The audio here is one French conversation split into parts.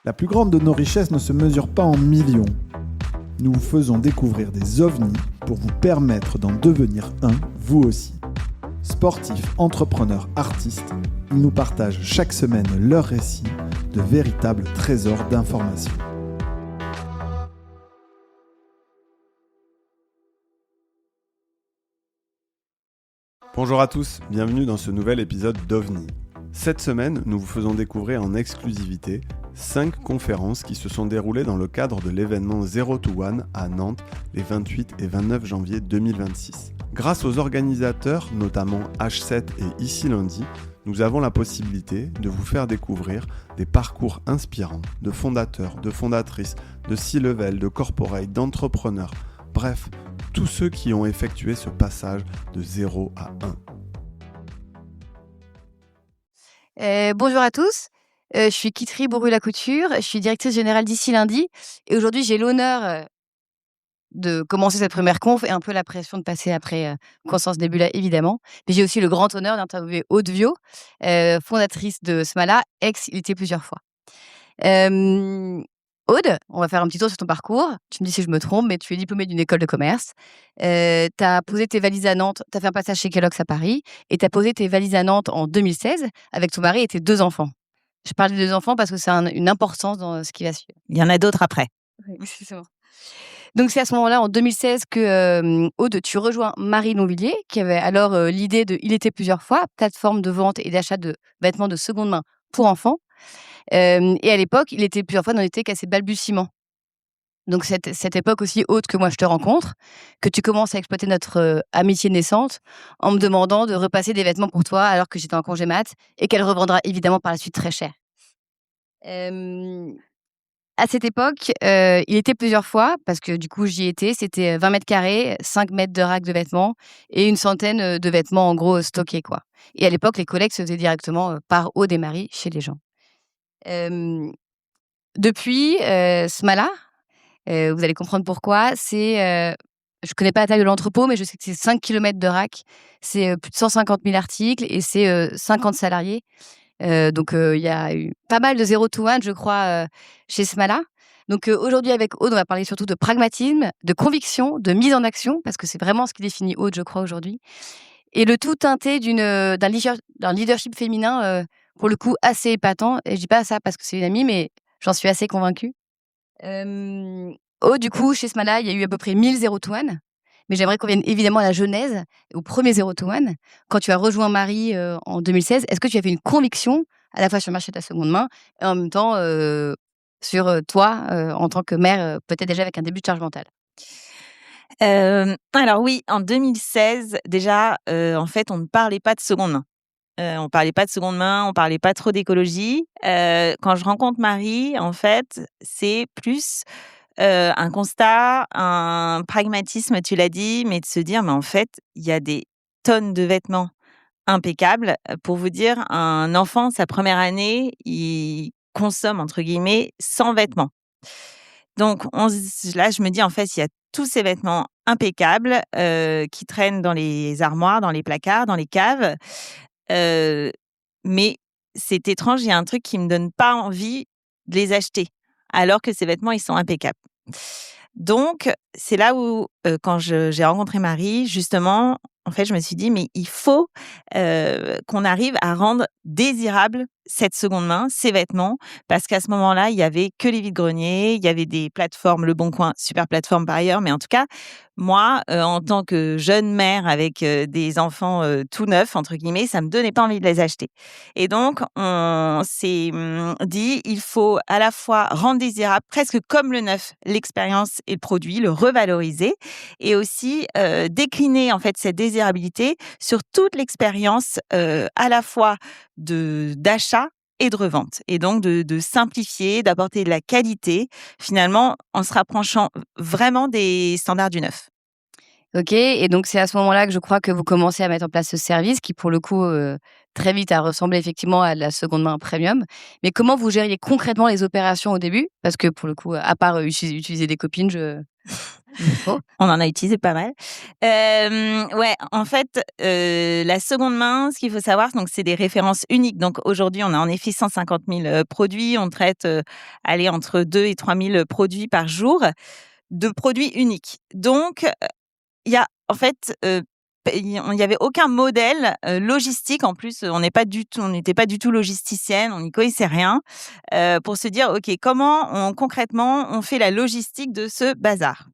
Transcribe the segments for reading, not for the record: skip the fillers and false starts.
La plus grande de nos richesses ne se mesure pas en millions. Nous vous faisons découvrir des ovnis pour vous permettre d'en devenir un, vous aussi. Sportifs, entrepreneurs, artistes, ils nous partagent chaque semaine leurs récits de véritables trésors d'informations. Bonjour à tous, bienvenue dans ce nouvel épisode d'OVNI. Cette semaine, nous vous faisons découvrir en exclusivité 5 conférences qui se sont déroulées dans le cadre de l'événement Zero to One à Nantes les 28 et 29 janvier 2026. Grâce aux organisateurs, notamment H7 et Ici Lundi, nous avons la possibilité de vous faire découvrir des parcours inspirants de fondateurs, de fondatrices, de C-level, de corporate, d'entrepreneurs, bref, tous ceux qui ont effectué ce passage de 0 à 1. Bonjour à tous, je suis Kitri Bourru-Lacouture, je suis directrice générale d'Ici Lundi et aujourd'hui j'ai l'honneur de commencer cette première conf et un peu la pression de passer après Constance Nebula évidemment. Mais j'ai aussi le grand honneur d'interviewer Aude Viau, fondatrice de Smala, ex-Il était plusieurs fois. Aude, on va faire un petit tour sur ton parcours. Tu me dis si je me trompe, mais tu es diplômée d'une école de commerce. Tu as posé tes valises à Nantes, tu as fait un passage chez Kellogg's à Paris et tu as posé tes valises à Nantes en 2016 avec ton mari et tes 2 enfants. Je parle des 2 enfants parce que c'est une importance dans ce qui va suivre. Il y en a d'autres après. Oui, c'est ça. Donc c'est à ce moment-là, en 2016, que Aude, tu rejoins Marie Longvilliers, qui avait alors l'idée de Il était plusieurs fois, plateforme de vente et d'achat de vêtements de seconde main pour enfants. Et à l'époque, Il était plusieurs fois n'en était qu'à ses balbutiements. Donc cette époque aussi haute que moi je te rencontre, que tu commences à exploiter notre amitié naissante en me demandant de repasser des vêtements pour toi alors que j'étais en congé mat et qu'elle revendra évidemment par la suite très cher. À cette époque, il était plusieurs fois, parce que du coup j'y étais, c'était 20 mètres carrés, 5 mètres de rack de vêtements et une centaine de vêtements en gros stockés, quoi. Et à l'époque, les collectes se faisaient directement par Aude et Marie chez les gens. Depuis, Smala, vous allez comprendre pourquoi, je connais pas la taille de l'entrepôt, mais je sais que c'est 5 kilomètres de rack, c'est plus de 150 000 articles et c'est 50 salariés. Donc il y a eu pas mal de Zero to One, je crois, chez Smala. Donc aujourd'hui avec Aude, on va parler surtout de pragmatisme, de conviction, de mise en action, parce que c'est vraiment ce qui définit Aude, je crois, aujourd'hui. Et le tout teinté d'un leadership féminin, pour le coup, assez épatant. Et je dis pas ça parce que c'est une amie, mais j'en suis assez convaincue. Aude, du coup, chez Smala, il y a eu à peu près 1000 Zero to One. Mais j'aimerais qu'on vienne évidemment à la genèse, au premier Zero to One. Quand tu as rejoint Marie en 2016, est-ce que tu avais une conviction, à la fois sur le marché de la seconde main, et en même temps sur toi, en tant que mère, peut-être déjà avec un début de charge mentale? Alors oui, en 2016, déjà, en fait, on ne parlait pas de seconde main. On parlait pas de seconde main, on parlait pas trop d'écologie. Quand je rencontre Marie, en fait, c'est plus un constat, un pragmatisme, tu l'as dit, mais de se dire: «Mais en fait, il y a des tonnes de vêtements impeccables». Pour vous dire, un enfant, sa première année, il consomme, entre guillemets, 100 vêtements. Donc là, je me dis: «En fait, il y a tous ces vêtements impeccables, qui traînent dans les armoires, dans les placards, dans les caves». Mais c'est étrange, il y a un truc qui me donne pas envie de les acheter, alors que ces vêtements, ils sont impeccables. Donc c'est là où, quand j'ai rencontré Marie, justement, en fait, je me suis dit: «Mais il faut, qu'on arrive à rendre désirable cette seconde main, ces vêtements». Parce qu'à ce moment-là, il y avait que les vides-greniers, il y avait des plateformes, Leboncoin, super plateforme par ailleurs, mais en tout cas, moi, en tant que jeune mère avec, des enfants, «tout neufs» entre guillemets, ça me donnait pas envie de les acheter. Et donc on s'est, dit: «Il faut à la fois rendre désirable, presque comme le neuf, l'expérience et le produit, le revaloriser et aussi, décliner en fait cette désirabilité sur toute l'expérience, à la fois d'achat et de revente et donc de simplifier, d'apporter de la qualité, finalement, en se rapprochant vraiment des standards du neuf. OK, et donc c'est à ce moment-là que je crois que vous commencez à mettre en place ce service qui, pour le coup, très vite à ressembler effectivement à de la seconde main premium. Mais comment vous gériez concrètement les opérations au début? Parce que pour le coup, à part utiliser des copines, oh, On en a utilisé pas mal. Ouais, en fait, la seconde main, ce qu'il faut savoir, donc c'est des références uniques. Donc aujourd'hui, on a en effet 150 000 produits. On traite, allez, entre 2 et 3 000 produits par jour de produits uniques. Donc, il y a en fait, il y avait aucun modèle, logistique. En plus, on n'était pas du tout logisticienne, on n'y connaissait rien, pour se dire: «OK, comment concrètement, on fait la logistique de ce bazar?»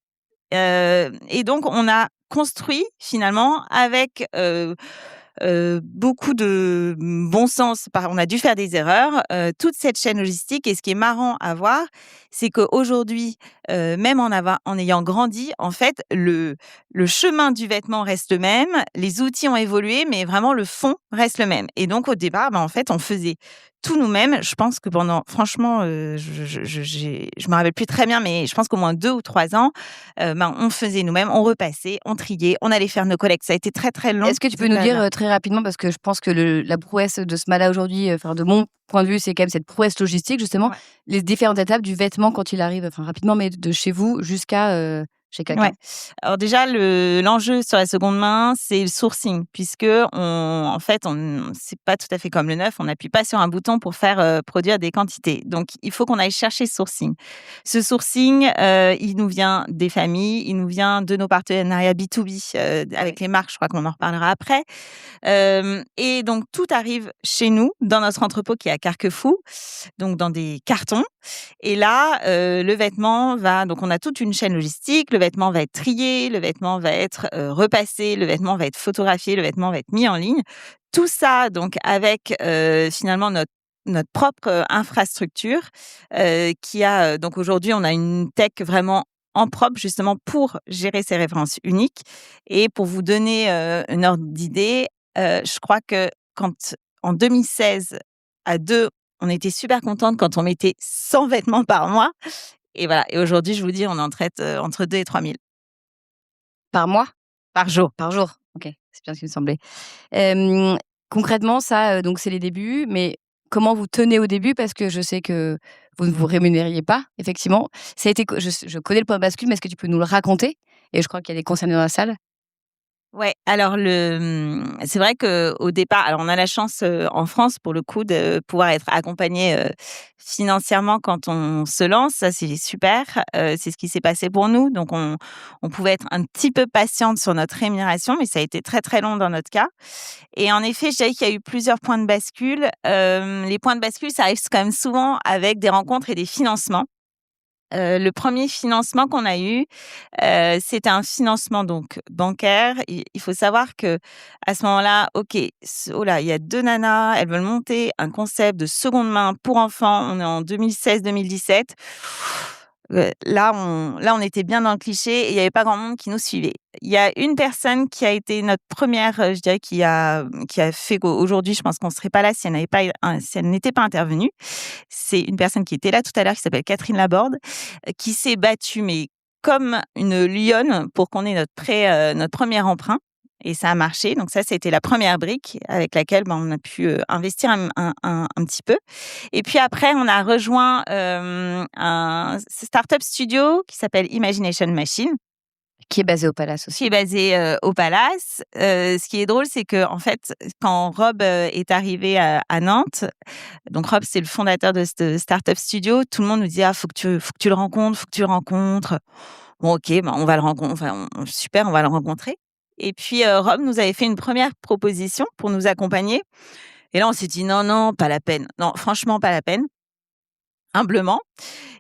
Et donc on a construit finalement avec, beaucoup de bon sens. On a dû faire des erreurs, toute cette chaîne logistique. Et ce qui est marrant à voir, c'est qu'aujourd'hui, même en ayant grandi, en fait, le chemin du vêtement reste le même, les outils ont évolué, mais vraiment le fond reste le même. Et donc au départ, en fait, on faisait tout nous-mêmes. Je pense que pendant franchement, je me rappelle plus très bien, mais je pense qu'au moins 2 ou 3 ans, on faisait nous-mêmes, on repassait, on triait, on allait faire nos collectes. Ça a été très, très long. est-ce que tu peux nous dire, très rapidement, parce que je pense que la prouesse de Smala aujourd'hui, enfin de mon point de vue, c'est quand même cette prouesse logistique justement, Ouais. les différentes étapes du vêtement quand il arrive, enfin rapidement, mais de chez vous jusqu'à, chez quelqu'un? Ouais. Alors déjà, l'enjeu sur la seconde main, c'est le sourcing, puisque en fait, c'est pas tout à fait comme le neuf. On n'appuie pas sur un bouton pour faire produire des quantités. Donc, il faut qu'on aille chercher ce sourcing. Ce sourcing, il nous vient des familles, il nous vient de nos partenariats B2B avec les marques. Je crois qu'on en reparlera après. Et donc, tout arrive chez nous, dans notre entrepôt qui est à Carquefou, donc dans des cartons. Et là, le vêtement donc on a toute une chaîne logistique. Le vêtement va être trié, le vêtement va être repassé, le vêtement va être photographié, le vêtement va être mis en ligne. Tout ça, donc avec finalement notre propre infrastructure qui a donc aujourd'hui, on a une tech vraiment en propre justement pour gérer ces références uniques. Et pour vous donner une ordre d'idée, je crois que quand en 2016, à 2, on était super contentes quand on mettait 100 vêtements par mois. Et voilà. Et aujourd'hui, je vous dis, on en traite entre 2 et 3 000 Par mois? par jour. Par jour? OK, c'est bien ce qui me semblait. Hem, concrètement ça, donc c'est les débuts, mais comment vous tenez au début? Parce que je sais que vous ne vous rémunériez pas, effectivement. Ça a été je connais le point de bascule, mais est-ce que tu peux nous le raconter? Et je crois qu'il y a des concernés dans la salle. Ouais, alors c'est vrai qu'au départ, alors on a la chance, en France pour le coup de pouvoir être accompagné, financièrement quand on se lance. Ça, c'est super, c'est ce qui s'est passé pour nous. Donc on pouvait être un petit peu patiente sur notre rémunération, mais ça a été très, très long dans notre cas. Et en effet, je dirais qu'il y a eu plusieurs points de bascule. Les points de bascule, ça arrive quand même souvent avec des rencontres et des financements. Le premier financement qu'on a eu, c'était un financement donc bancaire. Il faut savoir qu'à ce moment-là, OK, oh là, il y a 2 nanas, elles veulent monter un concept de seconde main pour enfants. On est en 2016-2017. Là, on était bien dans le cliché et il y avait pas grand monde qui nous suivait. Il y a une personne qui a été notre première, je dirais qui a fait qu'aujourd'hui, je pense qu'on serait pas là si elle n'était pas intervenue. C'est une personne qui était là tout à l'heure, qui s'appelle Catherine Laborde, qui s'est battue, mais comme une lionne pour qu'on ait notre premier emprunt. Et ça a marché. Donc ça, c'était la première brique avec laquelle on a pu investir un petit peu. Et puis après, on a rejoint un startup studio qui s'appelle Imagination Machine, Qui est basé au Palace qui aussi. est basé au Palace. Ce qui est drôle, c'est que en fait, quand Rob est arrivé à Nantes, donc Rob, c'est le fondateur de ce startup studio, tout le monde nous dit: «Ah, faut que tu le rencontres, faut que tu le rencontres». Bon, OK, on va le rencontrer. Enfin, super, on va le rencontrer. Et puis Rob nous avait fait une première proposition pour nous accompagner. Et là, on s'est dit: «Non, non, pas la peine. Non, franchement, pas la peine», humblement.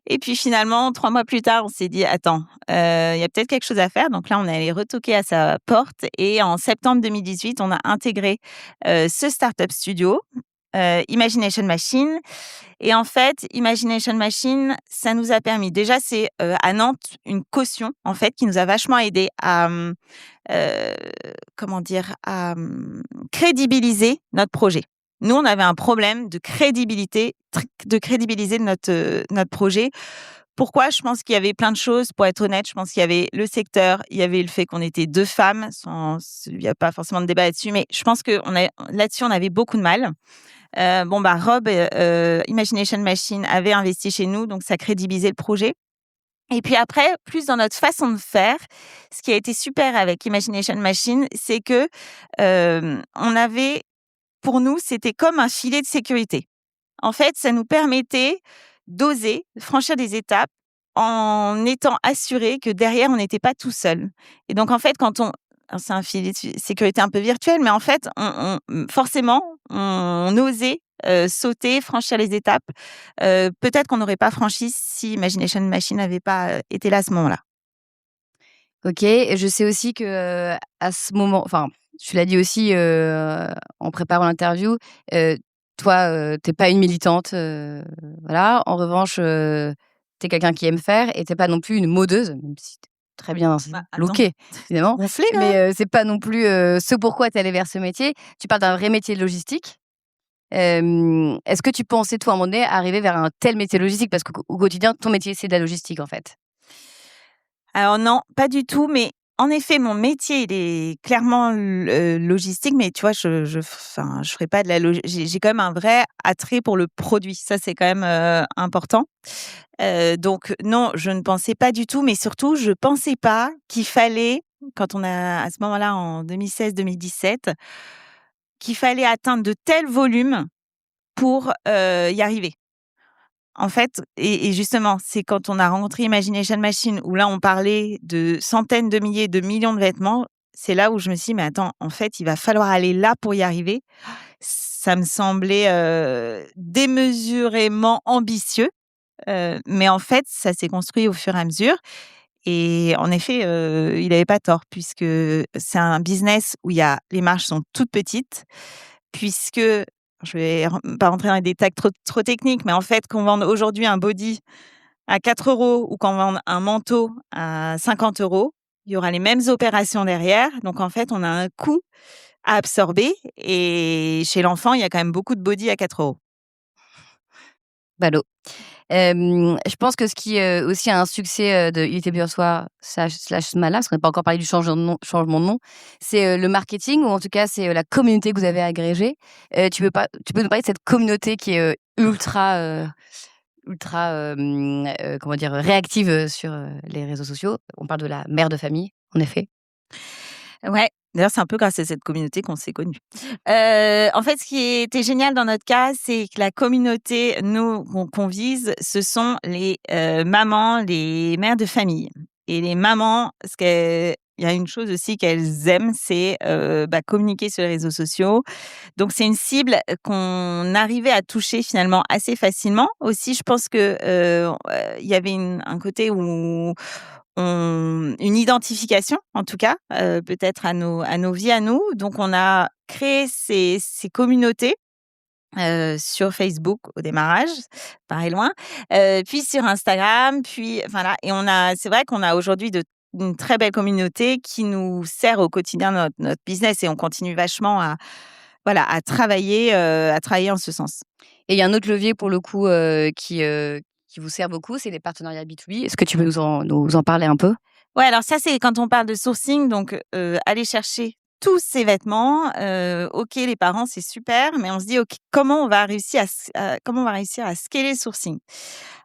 Et puis finalement, 3 mois plus tard, on s'est dit: «Attends, il y a peut-être quelque chose à faire». Donc là, on est allé retoquer à sa porte et en septembre 2018, on a intégré ce startup studio, Imagination Machine. Et en fait, Imagination Machine, ça nous a permis déjà, c'est à Nantes, une caution en fait qui nous a vachement aidé à, comment dire? À, crédibiliser notre projet. Nous, on avait un problème de crédibiliser notre projet Pourquoi? Je pense qu'il y avait plein de choses, pour être honnête. Je pense qu'il y avait le secteur, il y avait le fait qu'on était 2 femmes, il n'y a pas forcément de débat là-dessus, mais je pense là-dessus, on avait beaucoup de mal. Rob, Imagination Machine avait investi chez nous, donc ça crédibilisait le projet. Et puis après, plus dans notre façon de faire, ce qui a été super avec Imagination Machine, c'est que, on avait pour nous, c'était comme un filet de sécurité. En fait, ça nous permettait d'oser franchir des étapes en étant assurés que derrière, on n'était pas tout seul. Et donc en fait, alors c'est un filet de sécurité un peu virtuel, mais en fait, forcément, on osait, sauter, franchir les étapes, peut-être qu'on n'aurait pas franchi si Imagination Machine n'avait pas, été là à ce moment-là. OK, et je sais aussi que, à ce moment enfin, tu l'as dit aussi, en préparant l'interview, toi, tu es pas une militante, voilà. En revanche, tu es quelqu'un qui aime faire et tu es pas non plus une modeuse, même si tu es très bien Attends, lookée, évidemment. gonflé quand même. Mais, c'est pas non plus, ce pourquoi tu es allée vers ce métier. Tu parles d'un vrai métier de logistique. Est-ce que tu pensais, toi, à un moment donné, arriver vers un tel métier de logistique? Parce qu'au quotidien, ton métier, c'est de la logistique, en fait. Alors non, pas du tout, mais en effet, mon métier, il est clairement logistique, mais tu vois, enfin, je ferai pas de la j'ai quand même un vrai attrait pour le produit. Ça, c'est quand même, important. Donc non, je ne pensais pas du tout, mais surtout, je pensais pas qu'il fallait, quand on a à ce moment-là, en 2016-2017, qu'il fallait atteindre de tels volumes pour, y arriver. En fait, et justement, c'est quand on a rencontré Imagination Machine, où là, on parlait de centaines de milliers, de millions de vêtements, c'est là où je me suis dit: «Mais attends, en fait, il va falloir aller là pour y arriver». Ça me semblait, démesurément ambitieux, mais en fait, ça s'est construit au fur et à mesure et en effet, il avait pas tort puisque c'est un business où les marges sont toutes petites, puisque je vais pas rentrer dans les détails trop techniques, mais en fait, qu'on vende aujourd'hui un body à 4 € ou qu'on vende un manteau à 50 €, il y aura les mêmes opérations derrière. Donc en fait, on a un coût à absorber et chez l'enfant, il y a quand même beaucoup de body à 4 €. Ballot. Je pense que ce qui, aussi a un succès, de Il était bien soir slash Smala, parce qu'on n'a pas encore parlé du changement de nom, c'est, le marketing ou en tout cas, c'est, la communauté que vous avez agrégée. Tu peux nous parler de cette communauté qui est, comment dire? Réactive, sur, les réseaux sociaux. On parle de la mère de famille, en effet. Ouais, d'ailleurs, c'est un peu grâce à cette communauté qu'on s'est connus. En fait, ce qui était génial dans notre cas, c'est que la communauté, nous, qu'on vise, ce sont les, mamans, les mères de famille. Et les mamans, il y a une chose aussi qu'elles aiment, c'est, communiquer sur les réseaux sociaux. Donc c'est une cible qu'on arrivait à toucher finalement assez facilement. Aussi, je pense que, il y avait un côté où une identification en tout cas, peut-être à nos vies à nous. Donc on a créé ces communautés, sur Facebook au démarrage, pas loin, puis sur Instagram, puis voilà et c'est vrai qu'on a aujourd'hui une très belle communauté qui nous sert au quotidien notre business et on continue vachement à travailler en ce sens. Et il y a un autre levier pour le coup, qui vous sert beaucoup, c'est les partenariats B2B. Est-ce que tu peux nous en parler un peu? Ouais, alors ça, c'est quand on parle de sourcing, donc aller chercher tous ces vêtements, OK, les parents, c'est super, mais on se dit: «OK, comment on va réussir à scaler le sourcing?»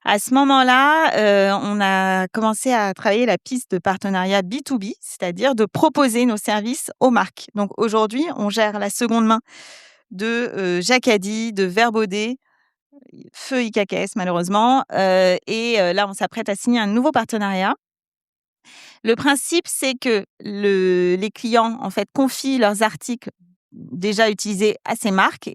À ce moment-là, on a commencé à travailler la piste de partenariat B2B, c'est-à-dire de proposer nos services aux marques. Donc aujourd'hui, on gère la seconde main de, Jacadi, de Verbaudet, feu IKKS malheureusement, là, on s'apprête à signer un nouveau partenariat. Le principe, c'est que les clients, en fait, confient leurs articles déjà utilisés à ces marques.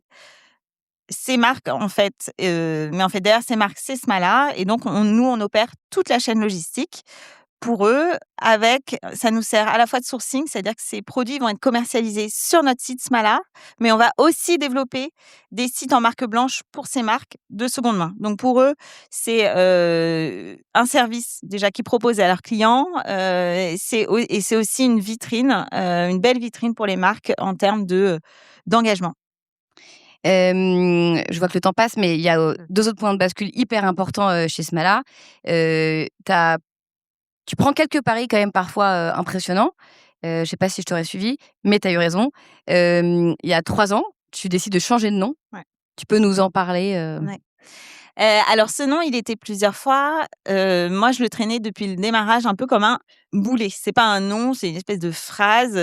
Ces marques, en fait, mais en fait, derrière ces marques, c'est Smala et donc on opère toute la chaîne logistique pour eux ça nous sert à la fois de sourcing, c'est-à-dire que ces produits vont être commercialisés sur notre site Smala, mais on va aussi développer des sites en marque blanche pour ces marques de seconde main. Donc pour eux, c'est, un service déjà qu'ils proposent à leurs clients, c'est aussi une vitrine, une belle vitrine pour les marques en termes d'engagement. Je vois que le temps passe, mais il y a 2 autres points de bascule hyper importants chez Smala. Tu prends quelques paris quand même parfois impressionnants. Je sais pas si je t'aurais suivi, mais tu as eu raison. Il y a 3 ans, tu décides de changer de nom. Ouais. Tu peux nous en parler Ouais. Alors ce nom, il était plusieurs fois. Moi, je le traînais depuis le démarrage un peu comme un boulet. C'est pas un nom, c'est une espèce de phrase.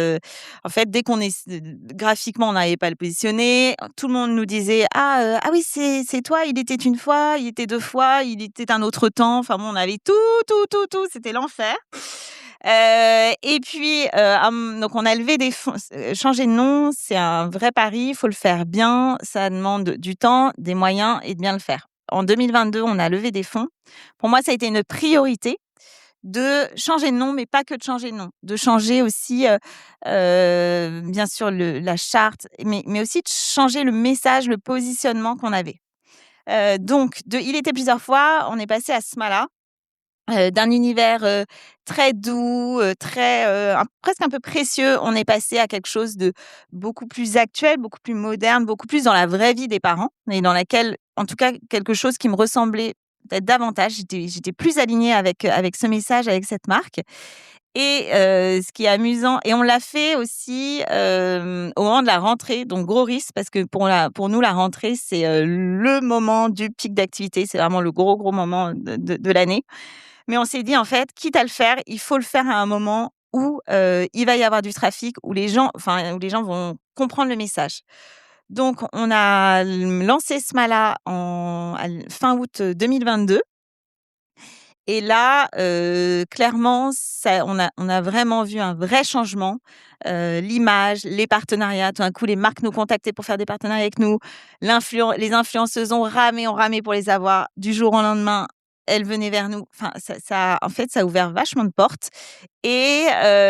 En fait, dès qu'on est graphiquement, on n'arrivait pas à le positionner. Tout le monde nous disait ah oui, c'est toi. Il était une fois, il était 2 fois, il était un autre temps. Enfin bon, on avait tout. C'était l'enfer. Et puis donc on a levé des fonds. Changer de nom, c'est un vrai pari. Il faut le faire bien. Ça demande du temps, des moyens et de bien le faire. En 2022, on a levé des fonds. Pour moi, ça a été une priorité de changer de nom, mais pas que de changer de nom, de changer aussi, bien sûr, la charte, mais aussi de changer le message, le positionnement qu'on avait. Donc, Il était plusieurs fois, on est passé à Smala, d'un univers très doux, presque un peu précieux, on est passé à quelque chose de beaucoup plus actuel, beaucoup plus moderne, beaucoup plus dans la vraie vie des parents et dans laquelle, en tout cas, quelque chose qui me ressemblait peut-être davantage. J'étais plus alignée avec ce message, avec cette marque. Et ce qui est amusant, et on l'a fait aussi au moment de la rentrée, donc gros risque parce que pour nous la rentrée c'est le moment du pic d'activité, c'est vraiment le gros moment de l'année. Mais on s'est dit, en fait, quitte à le faire, il faut le faire à un moment où il va y avoir du trafic, où les gens vont comprendre le message. Donc, on a lancé Smala fin août 2022. Et là, clairement, on a vraiment vu un vrai changement. L'image, les partenariats, tout d'un coup, les marques nous contactaient pour faire des partenariats avec nous. Les influenceuses ont ramé pour les avoir. Du jour au lendemain, elles venaient vers nous. Enfin, en fait, ça a ouvert vachement de portes. Et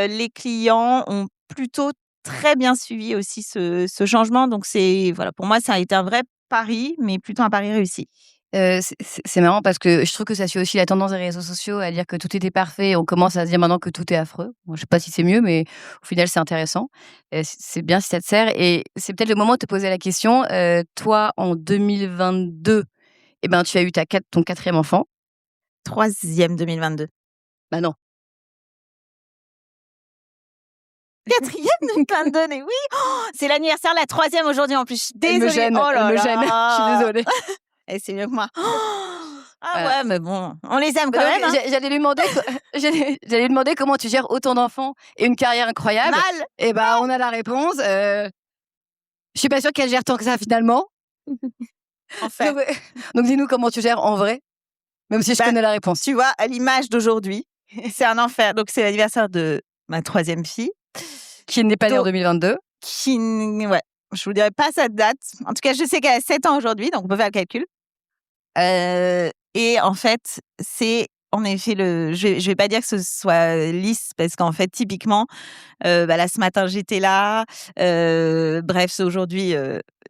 les clients ont plutôt très bien suivi aussi ce changement. Donc, voilà, pour moi, ça a été un vrai pari, mais plutôt un pari réussi. C'est marrant parce que je trouve que ça suit aussi la tendance des réseaux sociaux à dire que tout était parfait et on commence à se dire maintenant que tout est affreux. Bon, je sais pas si c'est mieux, mais au final, c'est intéressant. C'est bien si ça te sert et c'est peut-être le moment de te poser la question, toi, en 2022, tu as eu ton 4e enfant. 3e 2022. Bah non. 4e 2022, mais oui! C'est l'anniversaire de la 3e aujourd'hui en plus. Je suis Elle me désolée. gêne, Oh elle là me là! gêne. Je suis désolée. Et c'est mieux que moi. Ah Voilà. ouais, mais bon, on les aime quand Donc, même, hein. j'allais lui demander comment tu gères autant d'enfants et une carrière incroyable. Mal! Et on a la réponse. Je suis pas sûre qu'elle gère tant que ça finalement. Enfin. Donc dis-nous comment tu gères en vrai, même si je connais la réponse. Tu vois, à l'image d'aujourd'hui, c'est un enfer. Donc, c'est l'anniversaire de ma 3e fille. Qui n'est pas née en 2022. Ouais, je vous dirai pas sa date. En tout cas, je sais qu'elle a 7 ans aujourd'hui, donc on peut faire le calcul. Et en fait, c'est en effet je vais pas dire que ce soit lisse parce qu'en fait, typiquement, là, ce matin, j'étais là. Bref, aujourd'hui,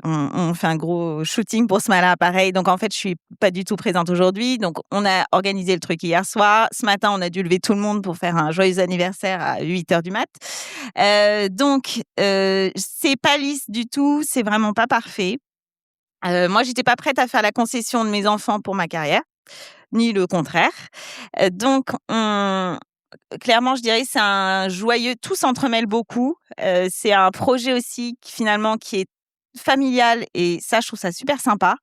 on fait un gros shooting pour ce matin, pareil. Donc, en fait, je suis pas du tout présente aujourd'hui. Donc, on a organisé le truc hier soir. Ce matin, on a dû lever tout le monde pour faire un joyeux anniversaire à 8h du mat. Donc, c'est pas lisse du tout. C'est vraiment pas parfait. Moi, j'étais pas prête à faire la concession de mes enfants pour ma carrière, ni le contraire. Donc, clairement, je dirais, c'est un joyeux. Tout s'entremêle beaucoup. C'est un projet aussi qui est familial et ça, je trouve ça super sympa.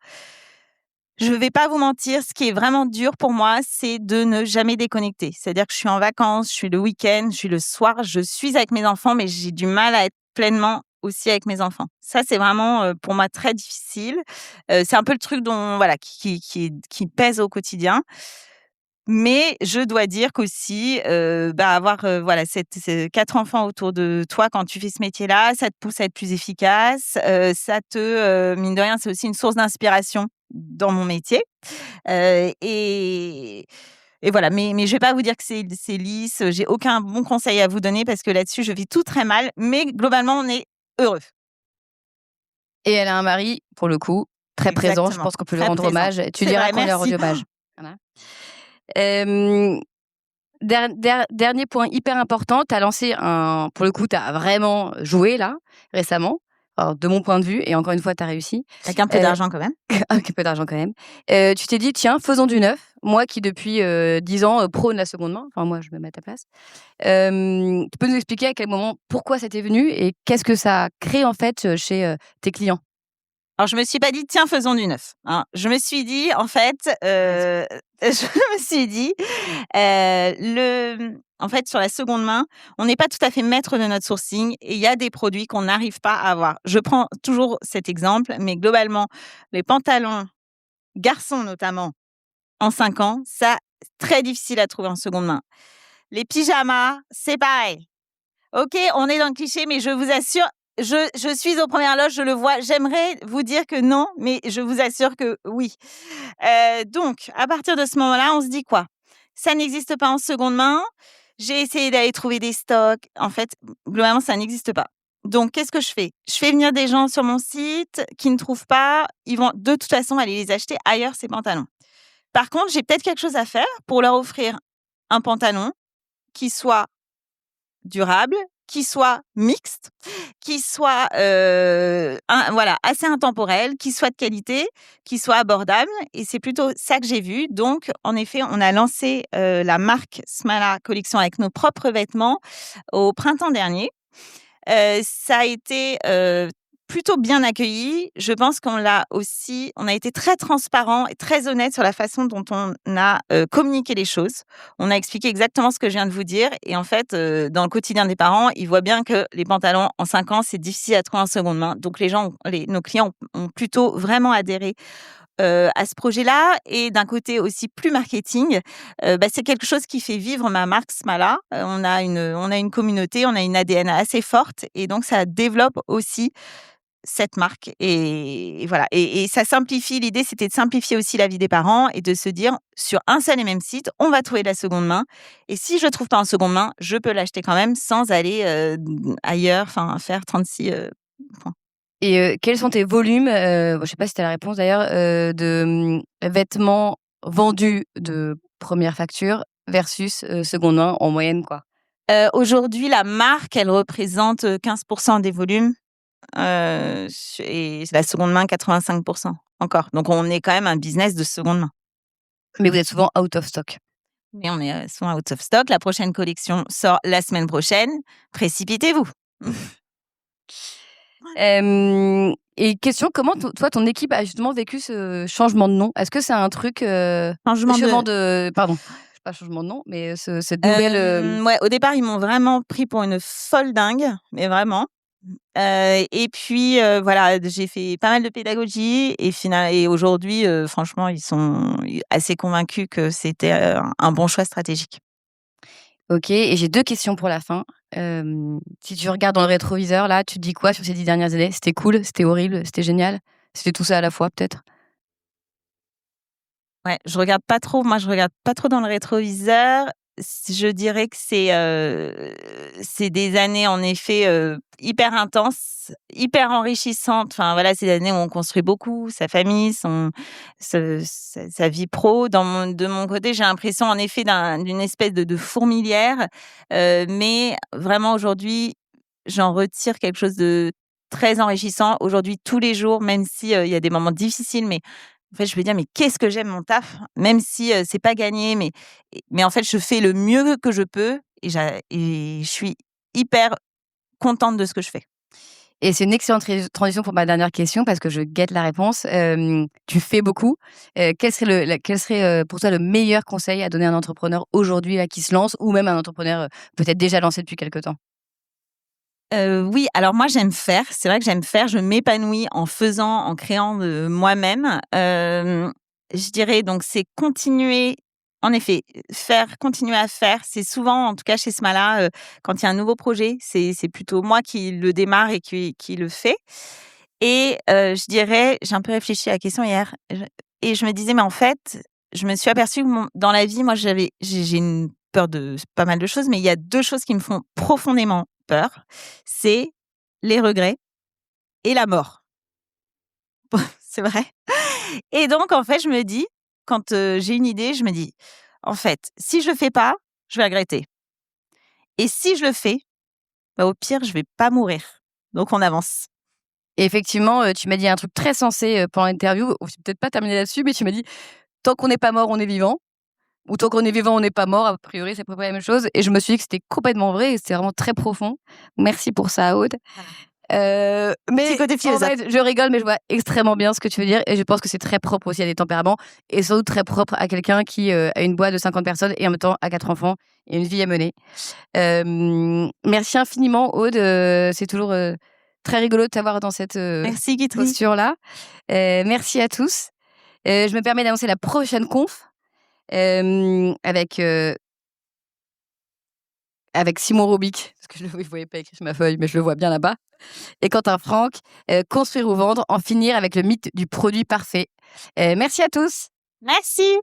Je vais pas vous mentir, ce qui est vraiment dur pour moi, c'est de ne jamais déconnecter. C'est-à-dire que je suis en vacances, je suis le week-end, je suis le soir, je suis avec mes enfants, mais j'ai du mal à être pleinement aussi avec mes enfants. Ça, c'est vraiment pour moi très difficile. C'est un peu le truc qui pèse au quotidien. Mais je dois dire qu'aussi, avoir, ces 4 enfants autour de toi quand tu fais ce métier-là, ça te pousse à être plus efficace. Mine de rien, c'est aussi une source d'inspiration dans mon métier. Et voilà, mais je vais pas vous dire que c'est lisse. J'ai aucun bon conseil à vous donner parce que là-dessus, je vis tout très mal. Mais globalement, on est heureux. Et elle a un mari, pour le coup, très présent. Je Exactement, pense qu'on peut lui très rendre présent. hommage. Tu C'est diras vrai, qu'on lui a rendu merci. hommage. Voilà. Dernier point hyper important, pour le coup, tu as vraiment joué là, récemment. alors, de mon point de vue, et encore une fois, tu as réussi. Avec un peu d'argent quand même. Avec un peu d'argent quand même. Tu t'es dit: «Tiens, faisons du neuf». Moi qui depuis, 10 ans, prône la seconde main, enfin moi je me mets à ta place. Tu peux nous expliquer à quel moment, pourquoi ça t'est venu et qu'est-ce que ça crée en fait, chez, tes clients? Alors, je me suis pas dit: «Tiens, faisons du neuf», hein. Je me suis dit, en fait, je me suis dit, en fait, sur la seconde main, on n'est pas tout à fait maître de notre sourcing et il y a des produits qu'on n'arrive pas à avoir. Je prends toujours cet exemple, mais globalement, les pantalons garçons notamment, en 5 ans, ça, très difficile à trouver en seconde main. Les pyjamas, c'est pareil. OK, on est dans le cliché, mais je vous assure, je suis aux premières loges, je le vois. J'aimerais vous dire que non, mais je vous assure que oui. Donc, à partir de ce moment-là, on se dit quoi? Ça n'existe pas en seconde main. J'ai essayé d'aller trouver des stocks. En fait, globalement, ça n'existe pas. Donc, qu'est-ce que je fais? Je fais venir des gens sur mon site qui ne trouvent pas. Ils vont de toute façon aller les acheter ailleurs, ces pantalons. Par contre, j'ai peut-être quelque chose à faire pour leur offrir un pantalon qui soit durable, qui soit mixte, qui soit, voilà, assez intemporel, qui soit de qualité, qui soit abordable et c'est plutôt ça que j'ai vu. Donc en effet, on a lancé, la marque Smala Collection avec nos propres vêtements au printemps dernier. Ça a été, plutôt bien accueilli. Je pense qu'on a été très transparent et très honnête sur la façon dont on a, communiqué les choses. On a expliqué exactement ce que je viens de vous dire et en fait, dans le quotidien des parents, ils voient bien que les pantalons en 5 ans, c'est difficile à trouver en seconde main. Donc nos clients ont plutôt vraiment adhéré, à ce projet-là et d'un côté aussi plus marketing, c'est quelque chose qui fait vivre ma marque Smala. On a une communauté, on a une ADN assez forte et donc ça développe aussi cette marque et voilà et ça simplifie. L'idée, c'était de simplifier aussi la vie des parents et de se dire: «Sur un seul et même site, on va trouver de la seconde main et si je trouve pas en seconde main, je peux l'acheter quand même sans aller, ailleurs, enfin faire 36, points». Et quels sont tes volumes, je sais pas si tu as la réponse d'ailleurs, vêtements vendus de première facture versus, seconde main en moyenne, quoi? Aujourd'hui, la marque, elle représente, 15% des volumes, et la seconde main 85% encore. Donc on est quand même un business de seconde main. Mais vous êtes souvent out of stock. Mais on est, souvent out of stock. La prochaine collection sort la semaine prochaine. Précipitez-vous. Et question, comment toi, ton équipe a justement vécu ce changement de nom? Est-ce que c'est un truc, Changement de pardon, pas changement de nom, mais cette nouvelle, Ouais, au départ, ils m'ont vraiment pris pour une folle dingue, mais vraiment. Et puis, voilà, j'ai fait pas mal de pédagogie et aujourd'hui, franchement, ils sont assez convaincus que c'était, un bon choix stratégique. OK, et j'ai 2 questions pour la fin. Si tu regardes dans le rétroviseur là, tu te dis quoi sur ces 10 dernières années? C'était cool? C'était horrible? C'était génial? C'était tout ça à la fois peut-être? Ouais, je regarde pas trop, moi, je regarde pas trop dans le rétroviseur. Je dirais que c'est des années en effet, hyper intenses, hyper enrichissantes. Enfin voilà, c'est des années où on construit beaucoup, sa famille, sa vie pro. De mon côté, j'ai l'impression en effet d'une espèce de fourmilière, mais vraiment aujourd'hui, j'en retire quelque chose de très enrichissant. Aujourd'hui, tous les jours, même si, il y a des moments difficiles, mais en fait, je me dis: «Mais qu'est-ce que j'aime mon taf!» même si, c'est pas gagné, mais en fait, je fais le mieux que je peux et je suis hyper contente de ce que je fais. Et c'est une excellente transition pour ma dernière question parce que je guette la réponse. Tu fais beaucoup. Quel serait, pour toi le meilleur conseil à donner à un entrepreneur aujourd'hui là qui se lance ou même un entrepreneur, peut-être déjà lancé depuis quelque temps? Oui, alors moi, j'aime faire. C'est vrai que j'aime faire. Je m'épanouis en faisant, en créant de moi-même. Je dirais donc c'est continuer en effet, continuer à faire. C'est souvent, en tout cas chez Smala, quand il y a un nouveau projet, c'est plutôt moi qui le démarre et qui le fait et je dirais j'ai un peu réfléchi à la question hier, et je me disais: «Mais en fait, je me suis aperçue que dans la vie, moi, j'ai une peur de pas mal de choses, mais il y a 2 choses qui me font profondément peur, c'est les regrets et la mort». C'est vrai. Et donc en fait, je me dis, quand, j'ai une idée, je me dis: «En fait, si je le fais pas, je vais regretter et si je le fais, bah, au pire, je vais pas mourir. Donc on avance». Et effectivement, tu m'as dit un truc très sensé pendant l'interview. C'est peut-être pas terminé là-dessus, mais tu m'as dit tant qu'on n'est pas mort, on est vivant. Ou tant qu'on est vivant, on n'est pas mort. A priori, c'est à peu près la même chose. Et je me suis dit que c'était complètement vrai et c'était vraiment très profond. Merci pour ça, Aude. Mais Petit côté en philosophe. fait, je rigole, mais je vois extrêmement bien ce que tu veux dire. Et je pense que c'est très propre aussi à des tempéraments. Et sans doute très propre à quelqu'un qui a une boîte de 50 personnes et en même temps a 4 enfants et une vie à mener. Merci infiniment, Aude. C'est toujours très rigolo de t'avoir dans cette Merci, Guitry. posture-là. Merci à tous. Je me permets d'annoncer la prochaine conf avec Simon Robic, parce que vous ne voyez pas écrit sur ma feuille, mais je le vois bien là-bas, et Quentin Franck, construire ou vendre, en finir avec le mythe du produit parfait. Merci à tous. Merci.